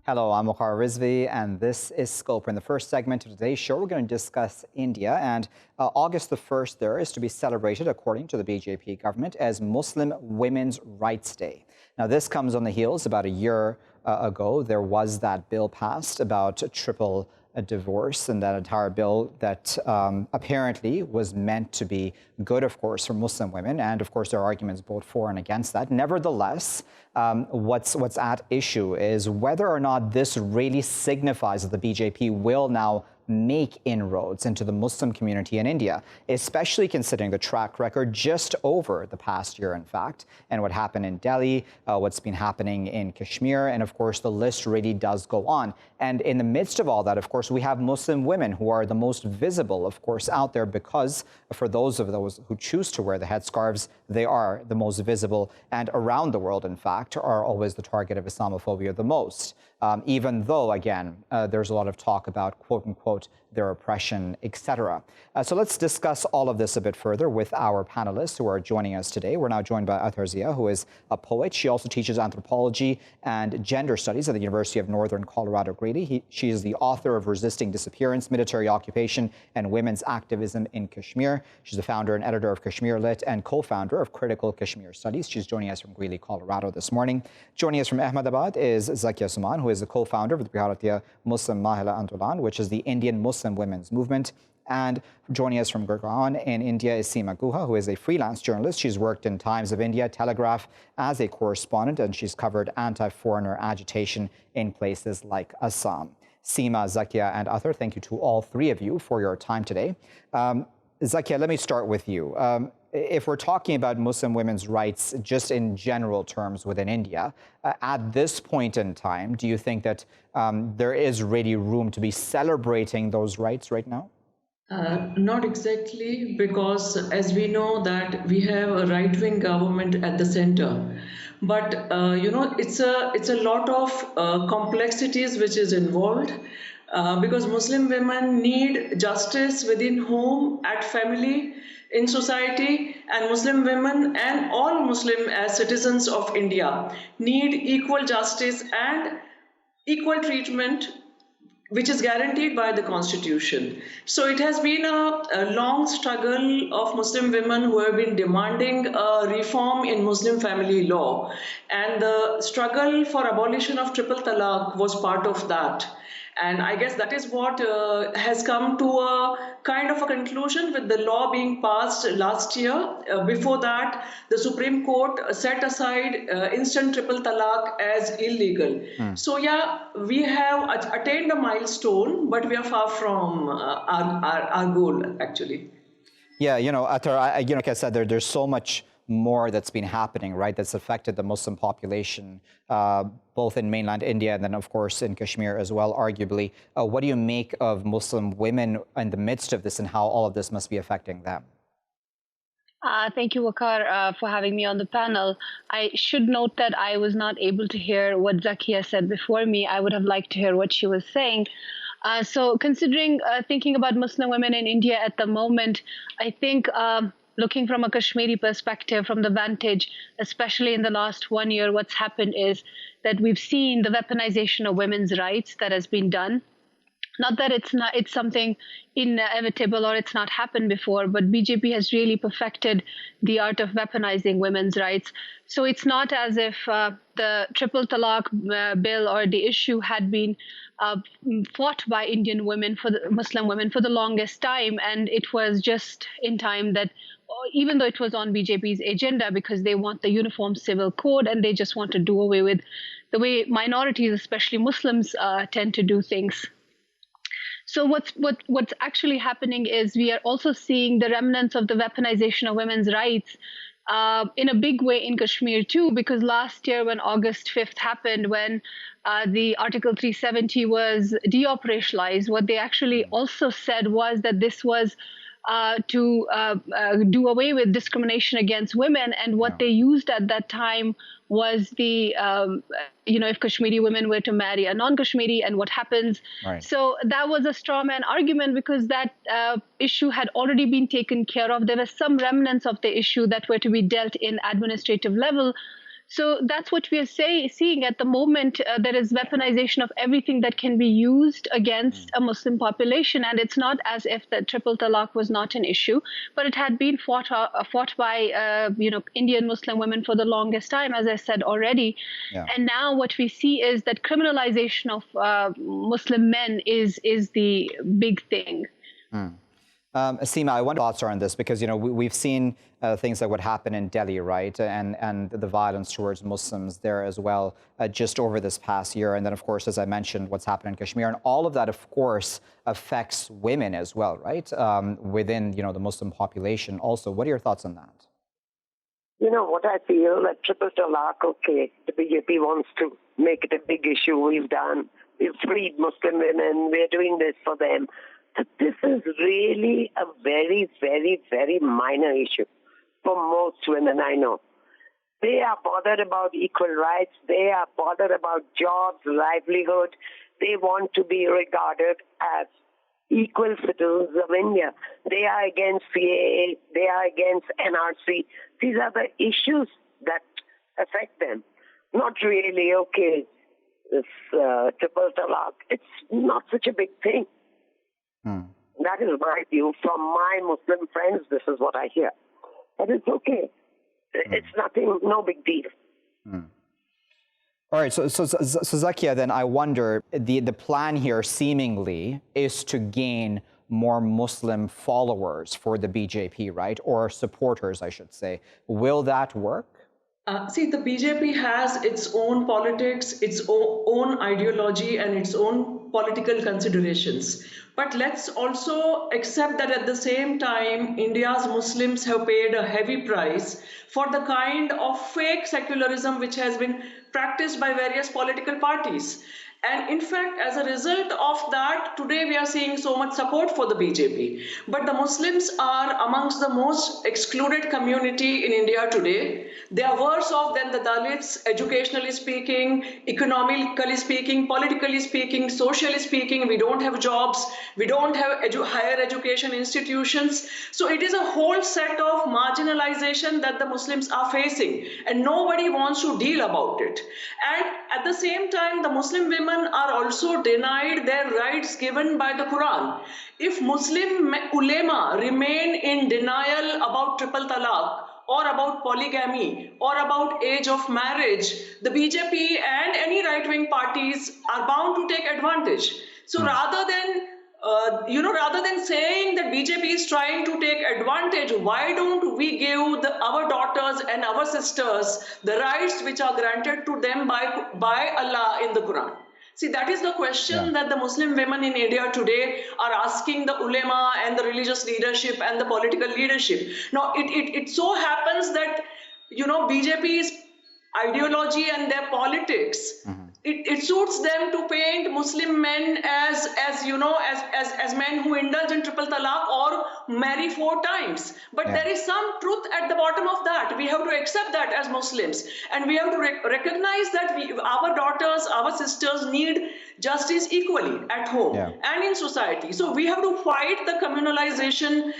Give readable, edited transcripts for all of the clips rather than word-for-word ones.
Hello, I'm Waqar Rizvi, and this is Scope. In the first segment of today's show, we're going to discuss India. And August the 1st there is to be celebrated, according to the BJP government, as Muslim Women's Rights Day. Now, this comes on the heels about a year ago. There was that bill passed about triple divorce, and that entire bill that apparently was meant to be good, of course, for Muslim women. And of course, there are arguments both for and against that. Nevertheless, what's at issue is whether or not this really signifies that the BJP will now make inroads into the Muslim community in India, especially considering the track record just over the past year, in fact, and what happened in Delhi, what's been happening in Kashmir, and of course, the list really does go on. And in the midst of all that, of course, we have Muslim women who are the most visible, of course, out there, because for those who choose to wear the headscarves, they are the most visible, and around the world, in fact, are always the target of Islamophobia the most. Even though, again, there's a lot of talk about, quote unquote, their oppression, etc. So let's discuss all of this a bit further with our panelists who are joining us today. We're now joined by Ather Zia, who is a poet. She also teaches anthropology and gender studies at the University of Northern Colorado Greeley. She is the author of Resisting Disappearance, Military Occupation, and Women's Activism in Kashmir. She's the founder and editor of Kashmir Lit and co-founder of Critical Kashmir Studies. She's joining us from Greeley, Colorado this morning. Joining us from Ahmedabad is Zakia Soman, who is the co-founder of the Bharatiya Muslim Mahila Andolan, which is the Indian Muslim women's movement. And joining us from Gurgaon in India is Seema Guha, who is a freelance journalist. She's worked in Times of India, Telegraph as a correspondent, and she's covered anti-foreigner agitation in places like Assam. Seema, Zakia, and Ather, thank you to all three of you for your time today. Zakia, let me start with you. If we're talking about Muslim women's rights just in general terms within India, at this point in time, do you think that there is really room to be celebrating those rights right now? Not exactly, because as we know that we have a right-wing government at the center. But, it's a lot of complexities which is involved. Because Muslim women need justice within home, at family, in society, and Muslim women and all Muslim as citizens of India need equal justice and equal treatment, which is guaranteed by the constitution. So it has been a long struggle of Muslim women who have been demanding a reform in Muslim family law. And the struggle for abolition of triple talaq was part of that. And I guess that is what has come to a kind of a conclusion with the law being passed last year. Before that, the Supreme Court set aside instant triple talaq as illegal. So yeah, we have attained a milestone, but we are far from our goal, actually. Yeah, Ather, like I said, there's so much more that's been happening, right, that's affected the Muslim population, both in mainland India and then, of course, in Kashmir as well, arguably. What do you make of Muslim women in the midst of this and how all of this must be affecting them? Thank you, Waqar, for having me on the panel. I should note that I was not able to hear what Zakia said before me. I would have liked to hear what she was saying. So considering, thinking about Muslim women in India at the moment, I think looking from a Kashmiri perspective, from the vantage, especially in the last 1 year, what's happened is that we've seen the weaponization of women's rights that has been done. Not that it's something inevitable or it's not happened before, but BJP has really perfected the art of weaponizing women's rights. So it's not as if the triple talaq bill or the issue had been fought by Indian women, Muslim women, for the longest time. And it was just in time that, even though it was on BJP's agenda, because they want the uniform civil code and they just want to do away with the way minorities, especially Muslims, tend to do things. So what's actually happening is we are also seeing the remnants of the weaponization of women's rights in a big way in Kashmir too, because last year when August 5th happened, when the Article 370 was deoperationalized, what they actually also said was that this was to do away with discrimination against women. And what they used at that time was the, if Kashmiri women were to marry a non-Kashmiri and what happens. Right. So that was a straw man argument because that issue had already been taken care of. There were some remnants of the issue that were to be dealt in administrative level. So that's what we are seeing at the moment. There is weaponization of everything that can be used against a Muslim population, and it's not as if the triple talaq was not an issue, but it had been fought by Indian Muslim women for the longest time, as I said already. Yeah. And now what we see is that criminalization of Muslim men is the big thing. Seema, I wonder what your thoughts are on this, because we've seen things like what happened in Delhi, right, and the violence towards Muslims there as well, just over this past year, and then of course, as I mentioned, what's happened in Kashmir, and all of that, of course, affects women as well, right, within the Muslim population. Also, what are your thoughts on that? What I feel, like triple talaq, okay, the BJP wants to make it a big issue. We've freed Muslim women. We're doing this for them. But this is really a very, very, very minor issue for most women I know. They are bothered about equal rights. They are bothered about jobs, livelihood. They want to be regarded as equal citizens of India. They are against CAA. They are against NRC. These are the issues that affect them. Not really, okay, this triple talaq. It's not such a big thing. That is my view. From my Muslim friends, this is what I hear. But it's okay. It's nothing, no big deal. All right, so Zakia, then I wonder, the plan here seemingly is to gain more Muslim followers for the BJP, right? Or supporters, I should say. Will that work? See, the BJP has its own politics, its own ideology, and its own political considerations. But let's also accept that at the same time, India's Muslims have paid a heavy price for the kind of fake secularism which has been practiced by various political parties. And in fact, as a result of that, today we are seeing so much support for the BJP. But the Muslims are amongst the most excluded community in India today. They are worse off than the Dalits, educationally speaking, economically speaking, politically speaking, socially speaking. We don't have jobs. We don't have higher education institutions. So it is a whole set of marginalization that the Muslims are facing. And nobody wants to deal about it. And at the same time, the Muslim women are also denied their rights given by the Quran. If Muslim ulema remain in denial about triple talaq, or about polygamy, or about age of marriage, the BJP and any right-wing parties are bound to take advantage. So rather than saying that BJP is trying to take advantage, why don't we give our daughters and our sisters the rights which are granted to them by Allah in the Quran? See, that is the question that the Muslim women in India today are asking the ulema and the religious leadership and the political leadership. Now, it so happens that, BJP's ideology and their politics, it suits them to paint Muslim men as men who indulge in triple talaq or marry 4 times. But there is some truth at the bottom of that. We have to accept that as Muslims, and we have to recognize that our daughters, our sisters need justice equally at home and in society. So we have to fight the communalization,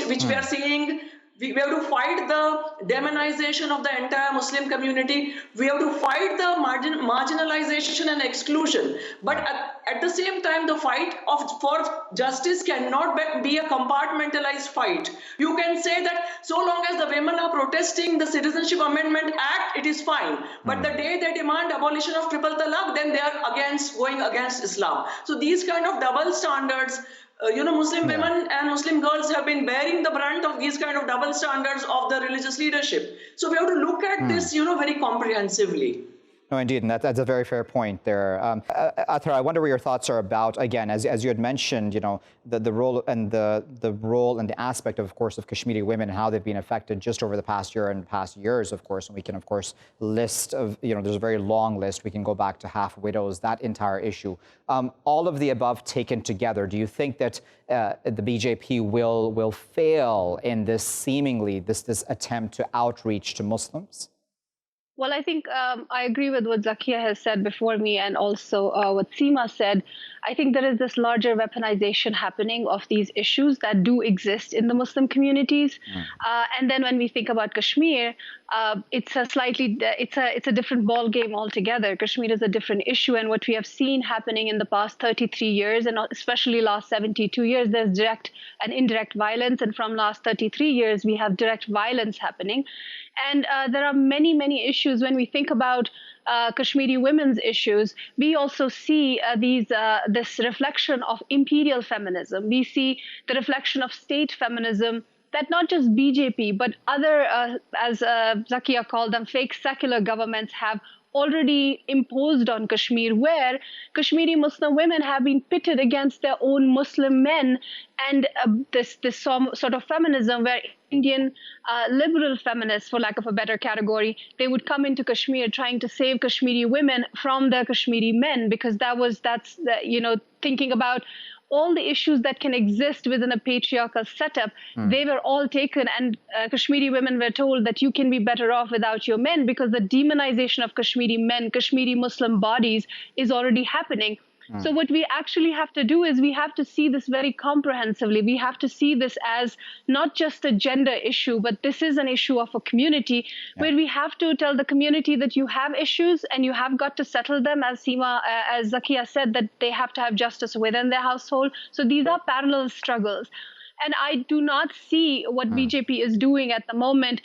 which we are seeing. We have to fight the demonization of the entire Muslim community. We have to fight the marginalization and exclusion. But at the same time, the fight for justice cannot be a compartmentalized fight. You can say that so long as the women are protesting the Citizenship Amendment Act, it is fine. But the day they demand abolition of triple talaq, then they are going against Islam. So these kind of double standards, Muslim women and Muslim girls have been bearing the brunt of these kind of double standards of the religious leadership. So we have to look at this, very comprehensively. No, indeed, and that's a very fair point there. Ather, I wonder what your thoughts are about, again, as you had mentioned, the role and the role and the aspect, of course, of Kashmiri women and how they've been affected just over the past year and past years, of course. And we can, of course, list of, there's a very long list. We can go back to half widows, that entire issue. All of the above taken together, do you think that the BJP will fail in this seemingly, this attempt to outreach to Muslims? Well, I think I agree with what Zakia has said before me and also what Seema said. I think there is this larger weaponization happening of these issues that do exist in the Muslim communities. And then when we think about Kashmir, it's a different ball game altogether. Kashmir is a different issue, and what we have seen happening in the past 33 years, and especially last 72 years, there's direct and indirect violence, and from last 33 years, we have direct violence happening. And there are many, many issues when we think about Kashmiri women's issues. We also see this reflection of imperial feminism. We see the reflection of state feminism that not just BJP, but other, as Zakia called them, fake secular governments have already imposed on Kashmir, where Kashmiri Muslim women have been pitted against their own Muslim men, and this sort of feminism where Indian liberal feminists, for lack of a better category, they would come into Kashmir trying to save Kashmiri women from their Kashmiri men, because thinking about all the issues that can exist within a patriarchal setup, they were all taken, and Kashmiri women were told that you can be better off without your men, because the demonization of Kashmiri men, Kashmiri Muslim bodies is already happening. So what we actually have to do is we have to see this very comprehensively. We have to see this as not just a gender issue, but this is an issue of a community where we have to tell the community that you have issues and you have got to settle them, as Zakia said, that they have to have justice within their household. So these are parallel struggles. And I do not see what BJP is doing at the moment,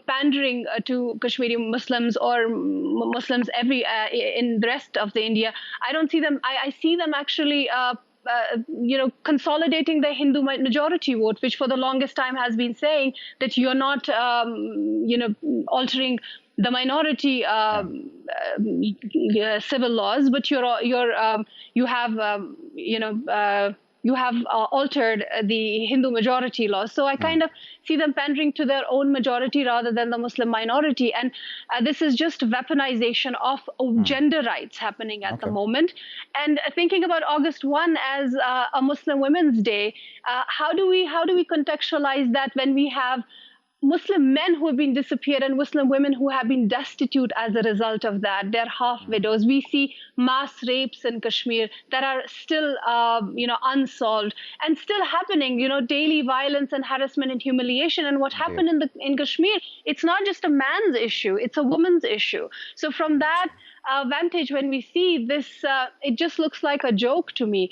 pandering to Kashmiri Muslims or Muslims in the rest of the India. I don't see them. I see them actually, consolidating the Hindu majority vote, which for the longest time has been saying that you're not, altering the minority civil laws, but you have altered the Hindu majority laws. So I kind of see them pandering to their own majority rather than the Muslim minority. And this is just weaponization of gender rights happening at the moment. And thinking about August 1 as a Muslim Women's Day, how do we contextualize that when we have Muslim men who have been disappeared and Muslim women who have been destitute as a result of that? They're half widows. We see mass rapes in Kashmir that are still, unsolved and still happening. Daily violence and harassment and humiliation. And what happened in Kashmir? It's not just a man's issue; it's a woman's issue. So from that vantage, when we see this, it just looks like a joke to me.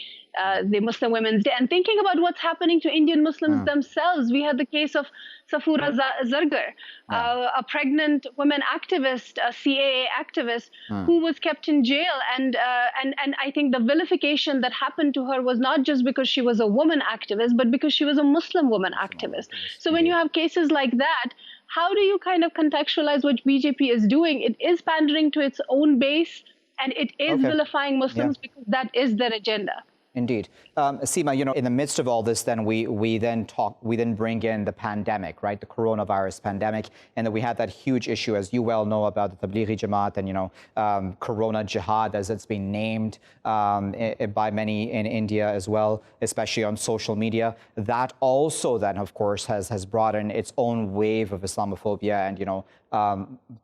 The Muslim Women's Day, and thinking about what's happening to Indian Muslims themselves. We had the case of Safura Zargar, a pregnant woman activist, a CAA activist, who was kept in jail. And I think the vilification that happened to her was not just because she was a woman activist, but because she was a Muslim woman activist. So when you have cases like that, how do you kind of contextualize what BJP is doing? It is pandering to its own base, and it is vilifying Muslims because that is their agenda. Indeed. Seema, in the midst of all this, then we then bring in the pandemic, right? The coronavirus pandemic. And then we had that huge issue, as you well know, about the Tablighi Jamaat and, Corona Jihad, as it's been named by many in India as well, especially on social media. That also then, of course, has brought in its own wave of Islamophobia and,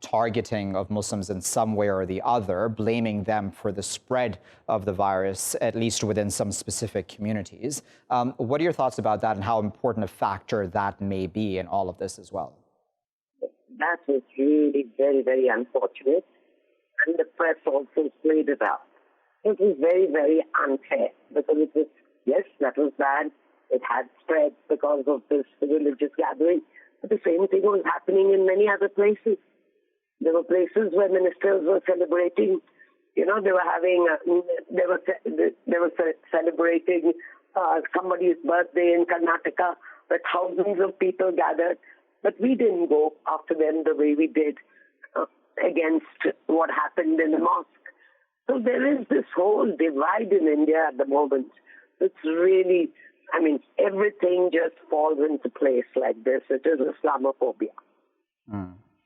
targeting of Muslims in some way or the other, blaming them for the spread of the virus, at least within some specific communities. What are your thoughts about that and how important a factor that may be in all of this as well? That was really very, very unfortunate. And the press also played it up. It was very, very unfair because it was, yes, that was bad. It had spread because of this religious gathering. But the same thing was happening in many other places. There were places where ministers were celebrating, they were celebrating somebody's birthday in Karnataka, where thousands of people gathered. But we didn't go after them the way we did against what happened in the mosque. So there is this whole divide in India at the moment. It's really, everything just falls into place like this. It is Islamophobia.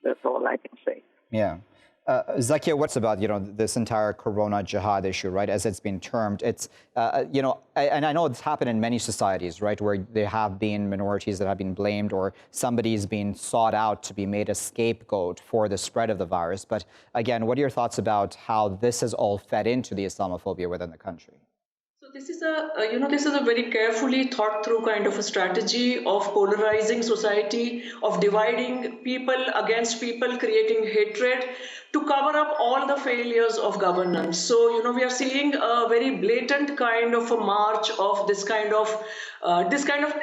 That's all I can say. Yeah. Zakia, what's about, this entire Corona jihad issue, right, as it's been termed? It's, and I know it's happened in many societies, right, where there have been minorities that have been blamed or somebody's been sought out to be made a scapegoat for the spread of the virus. But again, what are your thoughts about how this has all fed into the Islamophobia within the country? So this is this is a very carefully thought through kind of a strategy of polarizing society, of dividing people against people, creating hatred to cover up all the failures of governance. So, we are seeing a very blatant kind of a march of this kind of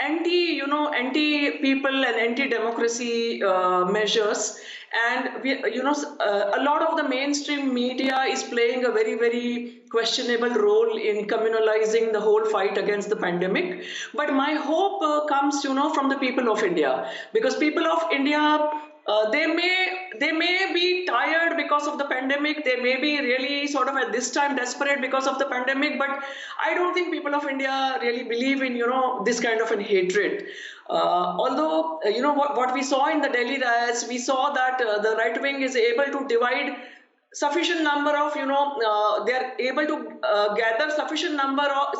anti people and anti-democracy measures. And a lot of the mainstream media is playing a very, very questionable role in communalizing the whole fight against the pandemic. But my hope comes, from the people of India, because people of India, they may be tired because of the pandemic. They may be really sort of at this time desperate because of the pandemic. But I don't think people of India really believe in, this kind of an hatred. Although, what we saw in the Delhi riots, we saw that the right wing is able to divide sufficient number of, they are able to gather sufficient number of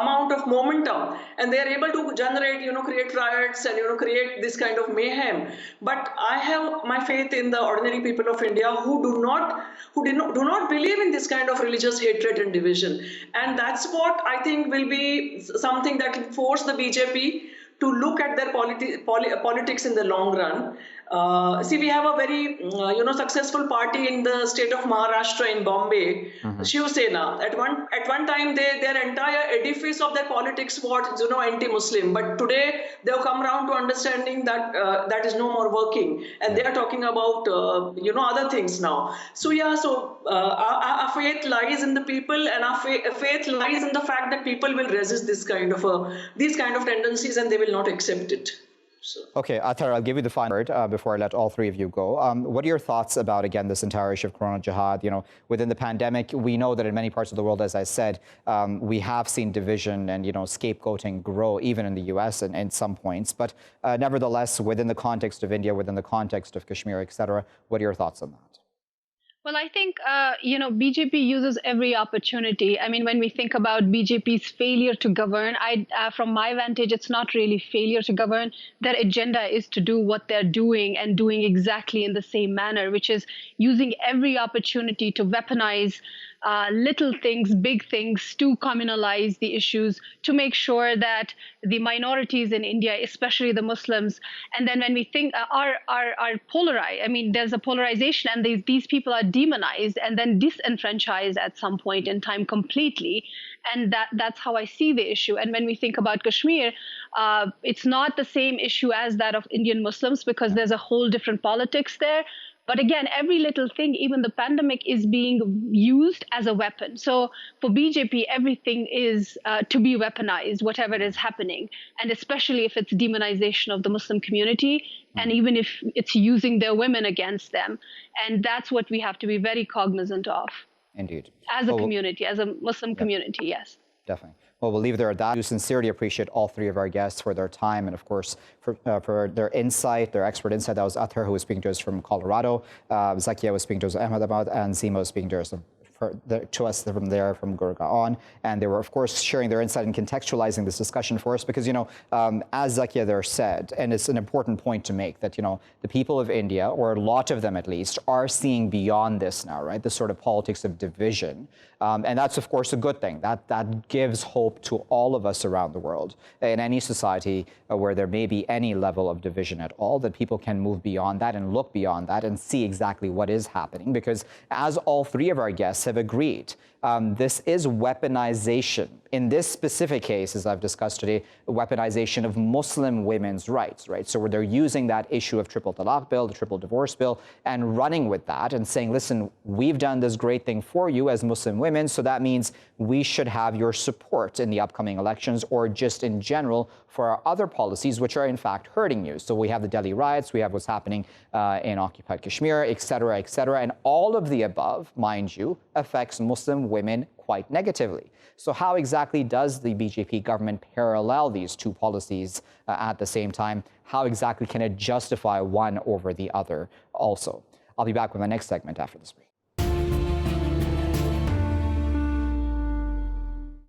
amount of momentum, and they are able to generate, create riots and, create this kind of mayhem. But I have my faith in the ordinary people of India who do not believe in this kind of religious hatred and division. And that's what I think will be something that will force the BJP to look at their politics in the long run. See, we have a very, successful party in the state of Maharashtra in Bombay, Shiv Sena. At one time, their entire edifice of their politics was, anti-Muslim. But today, they have come around to understanding that that is no more working, and they are talking about, other things now. So our faith lies in the people, and our faith lies in the fact that people will resist these kind of tendencies, and they will not accept it. So. Okay, Ather, I'll give you the final word before I let all three of you go. What are your thoughts about, again, this entire issue of Corona jihad? Within the pandemic, we know that in many parts of the world, as I said, we have seen division and, scapegoating grow, even in the U.S. and in some points. But nevertheless, within the context of India, within the context of Kashmir, et cetera, what are your thoughts on that? Well, I think, BJP uses every opportunity. I mean, when we think about BJP's failure to govern, from my vantage, it's not really failure to govern. Their agenda is to do what they're doing and doing exactly in the same manner, which is using every opportunity to weaponize little things, big things, to communalize the issues, to make sure that the minorities in India, especially the Muslims, and then when we think are polarized, I mean, there's a polarization, and these people are demonized and then disenfranchised at some point in time completely. And that's how I see the issue. And when we think about Kashmir, it's not the same issue as that of Indian Muslims, because there's a whole different politics there. But again, every little thing, even the pandemic, is being used as a weapon. So for BJP, everything is to be weaponized, whatever is happening. And especially if it's demonization of the Muslim community, and even if it's using their women against them. And that's what we have to be very cognizant of. Indeed. As a community, as a Muslim community, yes. Definitely. Well, we'll leave it there at that. We sincerely appreciate all three of our guests for their time and, of course, for their insight, their expert insight. That was Ather, who was speaking to us from Colorado. Zakia was speaking to us from Ahmedabad, and Seema was speaking to us from Gurgaon. And they were, of course, sharing their insight and contextualizing this discussion for us because, as Zakia there said, and it's an important point to make, that, the people of India, or a lot of them at least, are seeing beyond this now, right? This sort of politics of division. And that's, of course, a good thing. That gives hope to all of us around the world, in any society where there may be any level of division at all, that people can move beyond that and look beyond that and see exactly what is happening. Because as all three of our guests have agreed, this is weaponization. In this specific case, as I've discussed today, weaponization of Muslim women's rights, right? So where they're using that issue of triple talaq bill, the triple divorce bill, and running with that and saying, listen, we've done this great thing for you as Muslim women, so that means we should have your support in the upcoming elections, or just in general for our other policies, which are in fact hurting you. So we have the Delhi riots, we have what's happening in occupied Kashmir, et cetera, and all of the above, mind you, affects Muslim women quite negatively. So how exactly does the BJP government parallel these two policies at the same time? How exactly can it justify one over the other also? I'll be back with my next segment after this break.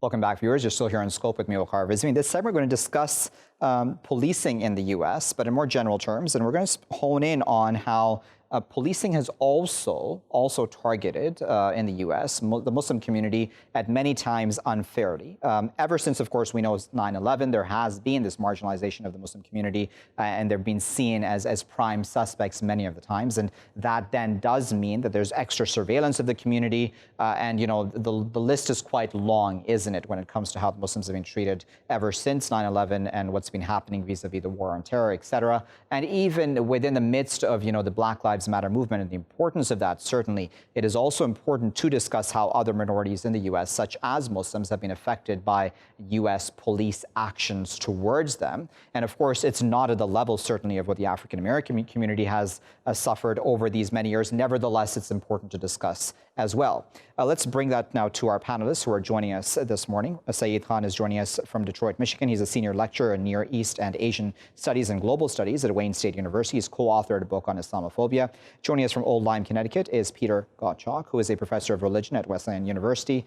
Welcome back, viewers. You're still here on Scope with me, Waqar Rizvi. In this segment, we're going to discuss policing in the U.S., but in more general terms, and we're going to hone in on how policing has also targeted in the U.S. The Muslim community at many times unfairly. Ever since, of course, we know 9/11, there has been this marginalization of the Muslim community, and they've been seen as prime suspects many of the times. And that then does mean that there's extra surveillance of the community. And, you know, the list is quite long, isn't it, when it comes to how the Muslims have been treated ever since 9/11 and what's been happening vis-a-vis the war on terror, et cetera. And even within the midst of, you know, the Black Lives Matter movement and the importance of that, certainly, it is also important to discuss how other minorities in the U.S., such as Muslims, have been affected by U.S. police actions towards them. And of course, it's not at the level, certainly, of what the African-American community has suffered over these many years. Nevertheless, it's important to discuss as well. Let's bring that now to our panelists who are joining us this morning. Saeed Khan is joining us from Detroit, Michigan. He's a senior lecturer in Near East and Asian Studies and Global Studies at Wayne State University. He's co-authored a book on Islamophobia. Joining us from Old Lyme, Connecticut is Peter Gottschalk, who is a professor of religion at Wesleyan University.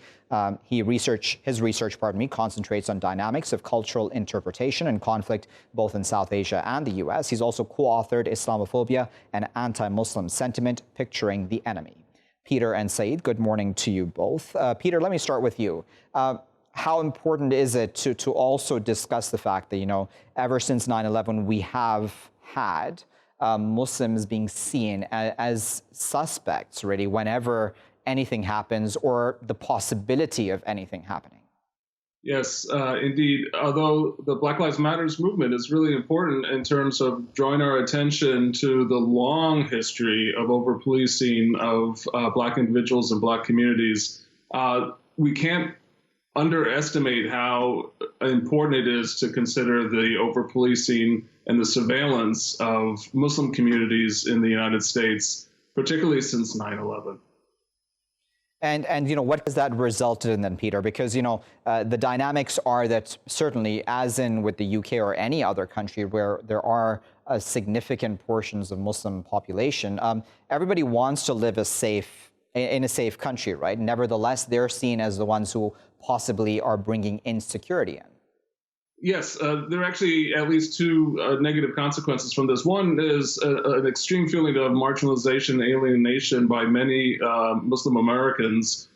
His research, concentrates on dynamics of cultural interpretation and conflict both in South Asia and the U.S. He's also co-authored Islamophobia and Anti-Muslim Sentiment, Picturing the Enemy. Peter and Saeed, good morning to you both. Peter, let me start with you. How important is it to also discuss the fact that, you know, ever since 9/11, we have had Muslims being seen as suspects, really, whenever anything happens or the possibility of anything happening? Yes, indeed. Although the Black Lives Matters movement is really important in terms of drawing our attention to the long history of over-policing of Black individuals and Black communities, we can't underestimate how important it is to consider the over-policing and the surveillance of Muslim communities in the United States, particularly since 9/11. And you know, what has that resulted in then, Peter? Because, you know, the dynamics are that certainly, as in with the UK or any other country where there are significant portions of Muslim population, everybody wants to live in a safe country, right? Nevertheless, they're seen as the ones who possibly are bringing insecurity in. Yes, there are actually at least two negative consequences from this. One is an extreme feeling of marginalization and alienation by many Muslim Americans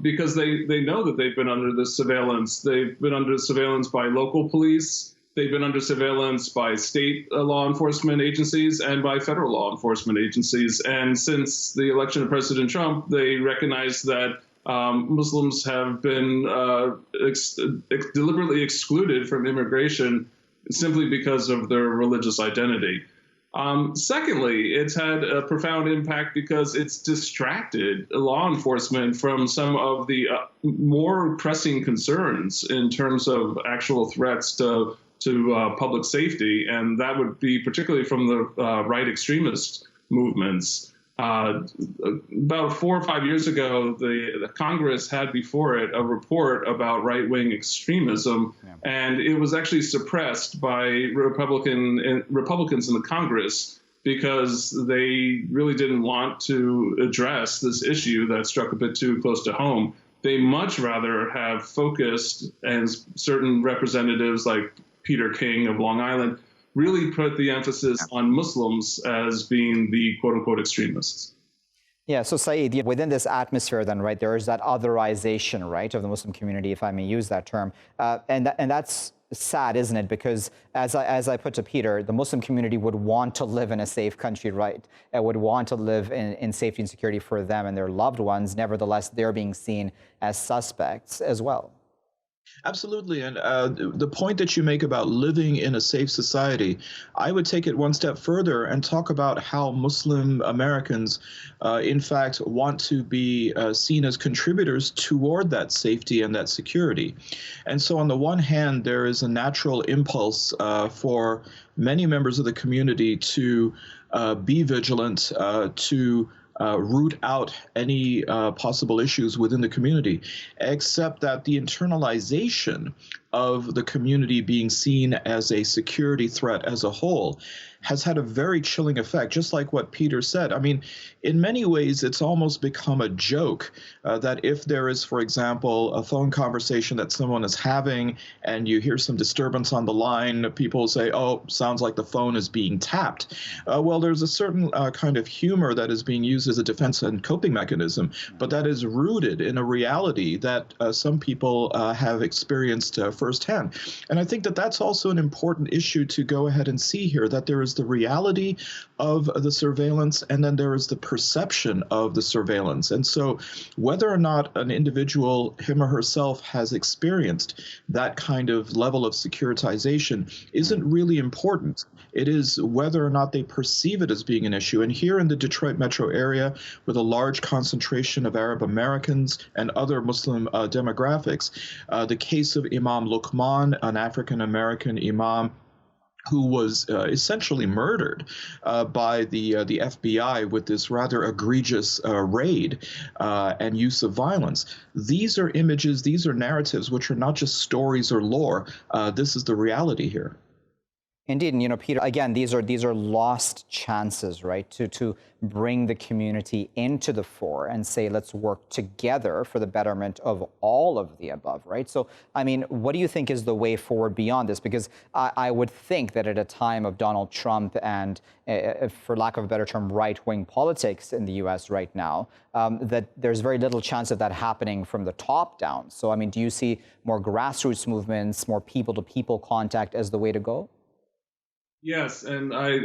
because they know that they've been under this surveillance. They've been under surveillance by local police. They've been under surveillance by state law enforcement agencies and by federal law enforcement agencies. And since the election of President Trump, they recognize that Muslims have been deliberately excluded from immigration simply because of their religious identity. Secondly, it's had a profound impact because it's distracted law enforcement from some of the more pressing concerns in terms of actual threats to public safety, and that would be particularly from the right extremist movements. About 4 or 5 years ago, the Congress had before it a report about right-wing extremism, and it was actually suppressed by Republicans in the Congress because they really didn't want to address this issue that struck a bit too close to home. They much rather have focused, and certain representatives like Peter King of Long Island really put the emphasis on Muslims as being the quote-unquote extremists. Yeah, so Saeed, within this atmosphere then, right, there is that otherization, right, of the Muslim community, if I may use that term. And that's sad, isn't it? Because as I put to Peter, the Muslim community would want to live in a safe country, right? It would want to live in safety and security for them and their loved ones. Nevertheless, they're being seen as suspects as well. Absolutely. And the point that you make about living in a safe society, I would take it one step further and talk about how Muslim Americans, in fact, want to be seen as contributors toward that safety and that security. And so on the one hand, there is a natural impulse for many members of the community to be vigilant, to root out any possible issues within the community, except that the internalization of the community being seen as a security threat as a whole has had a very chilling effect, just like what Peter said. I mean, in many ways, it's almost become a joke that if there is, for example, a phone conversation that someone is having and you hear some disturbance on the line, people say, oh, sounds like the phone is being tapped. Well, there's a certain kind of humor that is being used as a defense and coping mechanism, but that is rooted in a reality that some people have experienced firsthand. And I think that that's also an important issue to go ahead and see here, that there is the reality of the surveillance and then there is the perception of the surveillance. And so whether or not an individual, him or herself, has experienced that kind of level of securitization isn't really important. It is whether or not they perceive it as being an issue. And here in the Detroit metro area, with a large concentration of Arab Americans and other Muslim demographics, the case of Imam Luqman, an African American imam who was essentially murdered by the FBI with this rather egregious raid and use of violence. These are images, these are narratives, which are not just stories or lore. This is the reality here. Indeed, and Peter, again, these are lost chances, right, to bring the community into the fore and say, let's work together for the betterment of all of the above, right? So, I mean, what do you think is the way forward beyond this? Because I would think that at a time of Donald Trump and, for lack of a better term, right-wing politics in the U.S. right now, that there's very little chance of that happening from the top down. So, I mean, do you see more grassroots movements, more people-to-people contact as the way to go? Yes, and I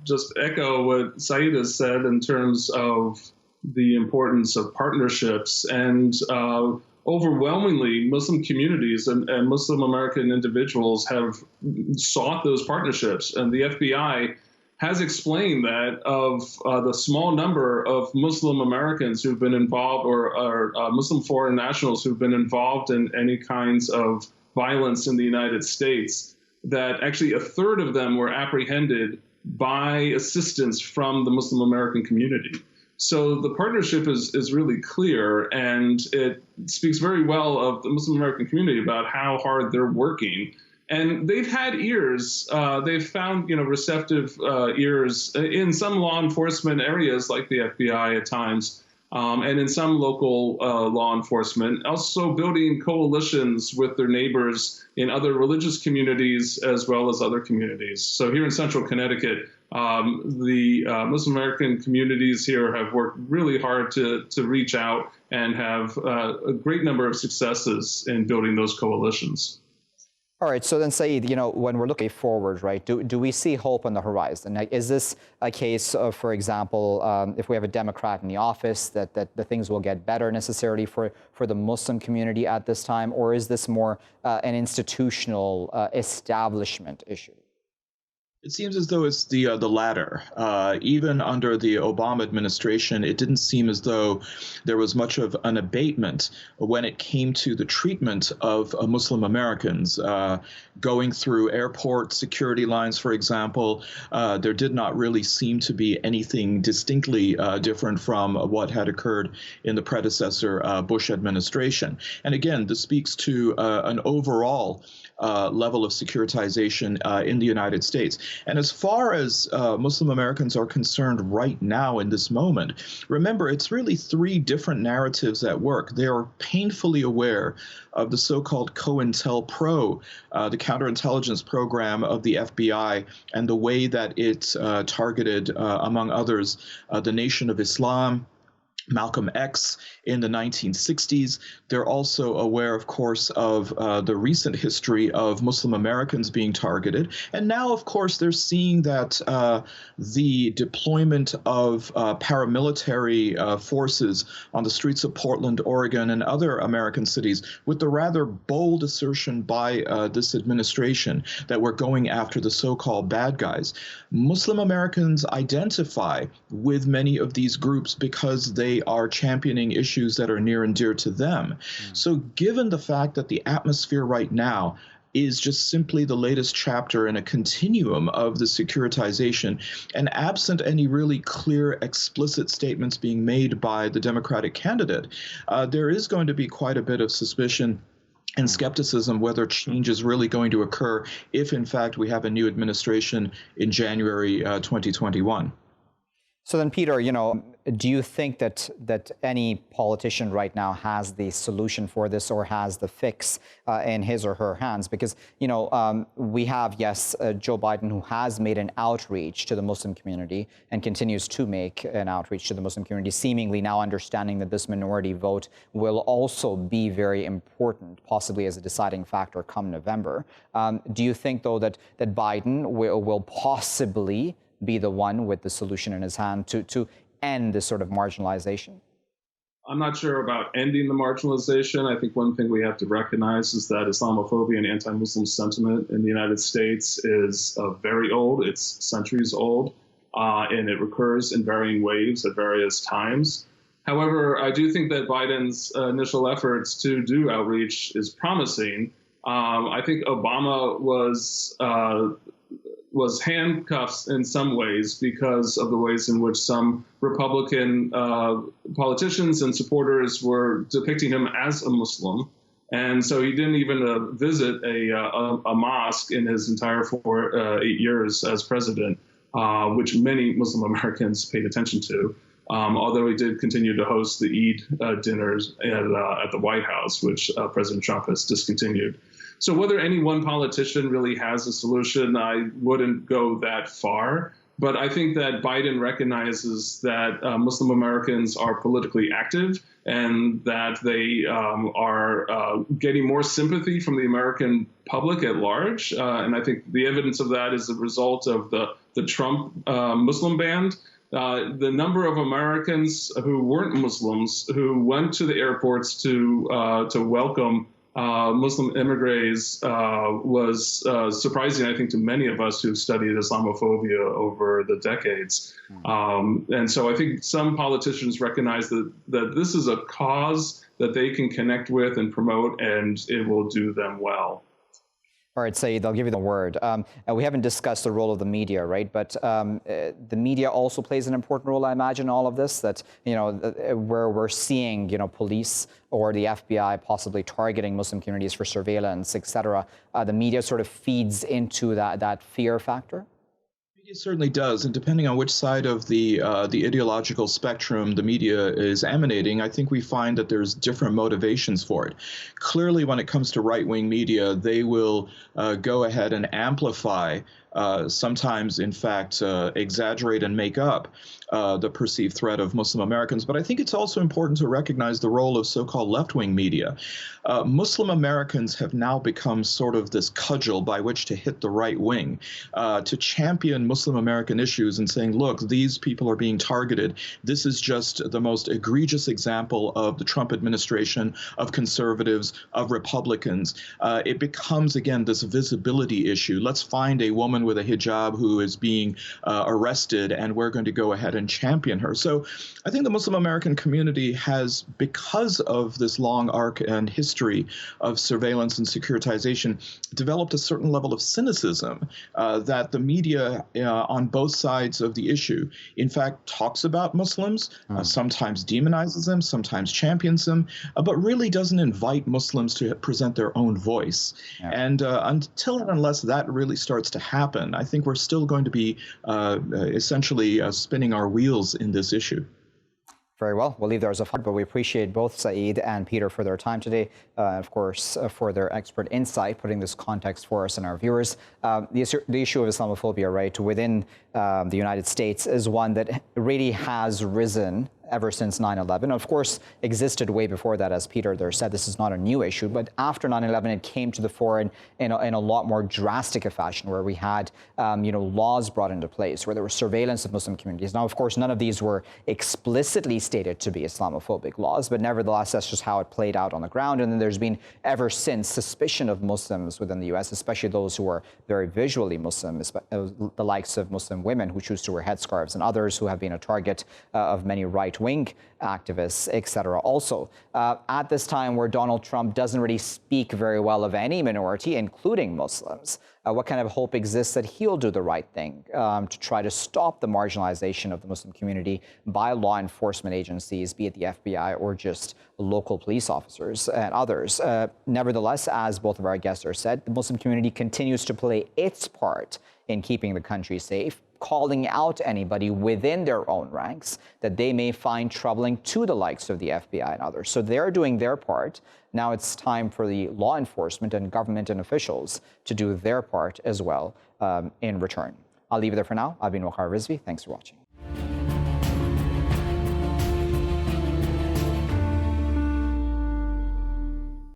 just echo what Saeed has said in terms of the importance of partnerships. And overwhelmingly, Muslim communities and Muslim American individuals have sought those partnerships. And the FBI has explained that of the small number of Muslim Americans who've been involved, or Muslim foreign nationals who've been involved in any kinds of violence in the United States, that actually a third of them were apprehended by assistance from the Muslim American community. So the partnership is really clear, and it speaks very well of the Muslim American community about how hard they're working. And they've had ears. They've found, receptive ears in some law enforcement areas like the FBI at times, and in some local law enforcement, also building coalitions with their neighbors in other religious communities as well as other communities. So here in central Connecticut, the Muslim American communities here have worked really hard to reach out and have a great number of successes in building those coalitions. All right, so then, Saeed, when we're looking forward, right, do we see hope on the horizon? Is this a case of, for example, if we have a Democrat in the office, that the things will get better necessarily for the Muslim community at this time, or is this more an institutional establishment issue? It seems as though it's the latter. Even under the Obama administration, it didn't seem as though there was much of an abatement when it came to the treatment of Muslim Americans. Going through airport security lines, for example, there did not really seem to be anything distinctly different from what had occurred in the predecessor Bush administration. And again, this speaks to an overall level of securitization in the United States. And as far as Muslim Americans are concerned right now in this moment, remember, it's really three different narratives at work. They are painfully aware of the so-called COINTELPRO, the counterintelligence program of the FBI, and the way that it targeted, among others, the Nation of Islam, Malcolm X in the 1960s. They're also aware, of course, of the recent history of Muslim Americans being targeted. And now, of course, they're seeing that the deployment of paramilitary forces on the streets of Portland, Oregon, and other American cities, with the rather bold assertion by this administration that we're going after the so-called bad guys. Muslim Americans identify with many of these groups because they are championing issues that are near and dear to them. So given the fact that the atmosphere right now is just simply the latest chapter in a continuum of the securitization, and absent any really clear, explicit statements being made by the Democratic candidate, there is going to be quite a bit of suspicion and skepticism whether change is really going to occur if, in fact, we have a new administration in January 2021. So then, Peter, do you think that any politician right now has the solution for this or has the fix in his or her hands? Because, we have, yes, Joe Biden, who has made an outreach to the Muslim community and continues to make an outreach to the Muslim community, seemingly now understanding that this minority vote will also be very important, possibly as a deciding factor come November. Do you think, though, that Biden will possibly be the one with the solution in his hand to end this sort of marginalization? I'm not sure about ending the marginalization. I think one thing we have to recognize is that Islamophobia and anti-Muslim sentiment in the United States is very old. It's centuries old, and it recurs in varying waves at various times. However, I do think that Biden's initial efforts to do outreach is promising. I think Obama was handcuffed in some ways because of the ways in which some Republican politicians and supporters were depicting him as a Muslim. And so he didn't even visit a mosque in his entire 8 years as president, which many Muslim Americans paid attention to. Although he did continue to host the Eid dinners at the White House, which President Trump has discontinued. So whether any one politician really has a solution, I wouldn't go that far. But I think that Biden recognizes that Muslim Americans are politically active and that they are getting more sympathy from the American public at large. And I think the evidence of that is the result of the Trump Muslim ban. The number of Americans who weren't Muslims who went to the airports to welcome Muslim immigrants was surprising, I think, to many of us who've studied Islamophobia over the decades. And so I think some politicians recognize that this is a cause that they can connect with and promote, and it will do them well. All right, Saeed, I'll give you the word. We haven't discussed the role of the media, right? But the media also plays an important role, I imagine, in all of this, that, where we're seeing, police or the FBI possibly targeting Muslim communities for surveillance, et cetera. The media sort of feeds into that fear factor? It certainly does, and depending on which side of the ideological spectrum the media is emanating, I think we find that there's different motivations for it. Clearly, when it comes to right-wing media, they will go ahead and amplify, sometimes, in fact, exaggerate and make up the perceived threat of Muslim Americans. But I think it's also important to recognize the role of so-called left-wing media. Muslim Americans have now become sort of this cudgel by which to hit the right wing, to champion Muslim American issues and saying, look, these people are being targeted. This is just the most egregious example of the Trump administration, of conservatives, of Republicans. It becomes, again, this visibility issue. Let's find a woman with a hijab who is being arrested, and we're going to go ahead and champion her. So I think the Muslim American community has, because of this long arc and history of surveillance and securitization, developed a certain level of cynicism that the media on both sides of the issue, in fact, talks about Muslims, sometimes demonizes them, sometimes champions them, but really doesn't invite Muslims to present their own voice. Yeah. And until and unless that really starts to happen, I think we're still going to be essentially spinning our wheels in this issue. Very well. We'll leave there as a thought, but we appreciate both Saeed and Peter for their time today, of course, for their expert insight, putting this context for us and our viewers. The issue of Islamophobia, right, within the United States is one that really has risen ever since 9/11. Of course, existed way before that, as Peter there said. This is not a new issue, but after 9/11, it came to the fore in a lot more drastic a fashion, where we had laws brought into place, where there was surveillance of Muslim communities. Now, of course, none of these were explicitly stated to be Islamophobic laws, but nevertheless, that's just how it played out on the ground. And then there's been ever since suspicion of Muslims within the U.S., especially those who are very visually Muslim, the likes of Muslim women who choose to wear headscarves, and others who have been a target of many right right-wing activists, etc. Also, at this time where Donald Trump doesn't really speak very well of any minority, including Muslims, what kind of hope exists that he'll do the right thing to try to stop the marginalization of the Muslim community by law enforcement agencies, be it the FBI or just local police officers and others? Nevertheless, as both of our guests have said, the Muslim community continues to play its part in keeping the country safe, calling out anybody within their own ranks that they may find troubling to the likes of the FBI and others. So they're doing their part. Now it's time for the law enforcement and government and officials to do their part as well in return. I'll leave it there for now. I've been Waqar Rizvi. Thanks for watching.